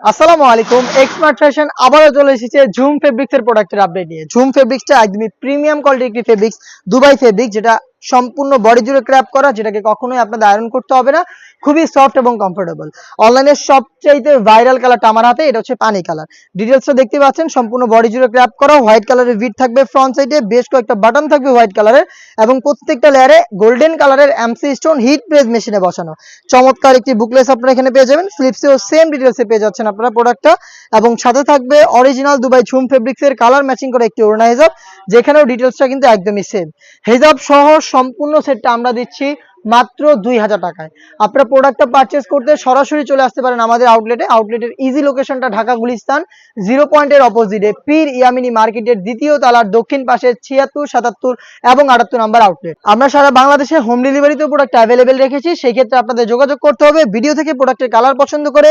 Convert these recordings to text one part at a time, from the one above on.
আসসালামু আলাইকুম। এক্সমার্ট ফ্যাশন আবারও চলে এসেছে ঝুম ফেব্রিক্স এর প্রোডাক্টের আপডেট নিয়ে। ঝুম ফেব্রিক্সটা একদমই প্রিমিয়াম কোয়ালিটির একটি ফেব্রিক্স, দুবাই ফেব্রিক, যেটা সম্পূর্ণ বডি জুড়ে ক্র্যাপ করা, যেটাকে কখনোই আপনাদের আয়রন করতে হবে না। খুবই সফট এবং কমফোর্টেবল। অনলাইনে সবচাইতে ভাইরাল কালারটা আমার হাতে, এটা হচ্ছে পানি কালার। ডিটেলসটা দেখতে পাচ্ছেন, সম্পূর্ণ বডি জুড়ে ক্র্যাপ করা, হোয়াইট কালারের ভিট থাকবে ফ্রন্ট সাইডে, বেশ কয়েকটা বাটন থাকবে হোয়াইট কালারের, এবং প্রত্যেকটা লেয়ারে গোল্ডেন কালারের এমসি স্টোন হিট প্রেস মেশিনে বসানো। চমৎকার একটি বুকলেস আপনারা এখানে পেয়ে যাবেন। স্লিপসেও সেম ডিটেলসে পেয়ে যাচ্ছেন আপনারা প্রোডাক্টটা, এবং সাথে থাকবে অরিজিনাল দুবাই ঝুম ফেব্রিক্স এর কালার ম্যাচিং করে একটি ওড়না হিজাব, যেখানেও ডিটেলসটা কিন্তু একদমই সেম। হিজাব সহ সম্পূর্ণ সেটটা আমরা দিচ্ছি মাত্র 2000 টাকায়। আপনারা প্রোডাক্টটা পারচেস করতে সরাসরি চলে আসতে পারেন আমাদের আউটলেটের ইজি লোকেশনটা ঢাকা গুলিস্তান 0 পয়েন্টের অপোজিটে পীর ইয়ামিনী মার্কেটের দ্বিতীয় তলার দক্ষিণ পাশে 76, 77 এবং 78 নাম্বার আউটলেট। আমরা সারা বাংলাদেশে হোম ডেলিভারিতেও প্রোডাক্ট অ্যাভেলেবেল রেখেছি। সেই ক্ষেত্রে আপনাদের যোগাযোগ করতে হবে ভিডিও থেকে প্রোডাক্টের কালার পছন্দ করে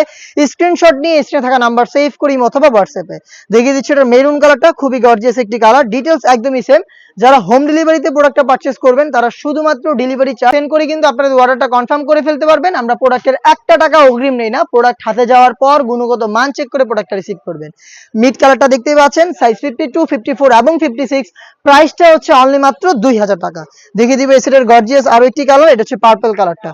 স্ক্রিনশট নিয়ে স্ক্রিনে থাকা নাম্বার সেভ করি অথবা হোয়াটসঅ্যাপে দেখিয়ে দিচ্ছি। এটা মেরুন কালারটা খুবই গর্জিয়াস একটি কালার, ডিটেলস একদমই সেম। যারা হোম ডেলিভারিতে প্রোডাক্টটা পারচেস করবেন তারা শুধুমাত্র ডেলিভারি চার্জ সেন্ড করে কিন্তু আপনাদের অর্ডারটা কনফার্ম করে ফেলতে পারবেন। আমরা প্রোডাক্টের 1 টাকা অগ্রিম নেই না, প্রোডাক্ট হাতে যাওয়ার পর গুণগত মান চেক করে প্রোডাক্টটা রিসিভ করবেন। মিড কালারটা দেখতেই পাচ্ছেন, সাইজ 52, 54 এবং 56, প্রাইসটা হচ্ছে অনলি মাত্র 2000 টাকা। দেখিয়ে দিবে এই সেটের গর্জিয়াস আরো একটি কালার, এটা হচ্ছে পার্পল কালারটা,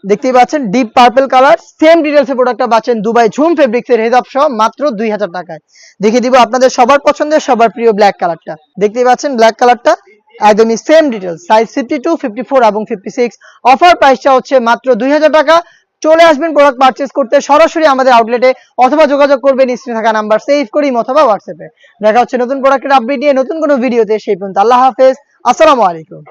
দেখতেই পাচ্ছেন ডিপ পার্পল কালার। সেম ডিটেলসে প্রোডাক্টটা পাচ্ছেন দুবাই ঝুম ফেব্রিক্স এর হেজাব সহ মাত্র 2000 টাকায়। দেখিয়ে দিব আপনাদের সবার পছন্দের সবার প্রিয় ব্ল্যাক কালারটা, দেখতেই পাচ্ছেন ব্ল্যাক কালারটা একদমই সেম ডিটেলস, সাইজ 52, 54 এবং 56। অফার প্রাইসটা হচ্ছে মাত্র 2000 টাকা। চলে আসবেন প্রোডাক্ট পারচেস করতে সরাসরি আমাদের আউটলেটে, অথবা যোগাযোগ করবেন স্ক্রিনে থাকা নাম্বার সেভ করি অথবা হোয়াটসঅ্যাপে। দেখা হচ্ছে নতুন প্রোডাক্টের আপডেট নিয়ে নতুন কোনো ভিডিওতে। সেই পর্যন্ত আল্লাহ হাফেজ, আসসালামু আলাইকুম।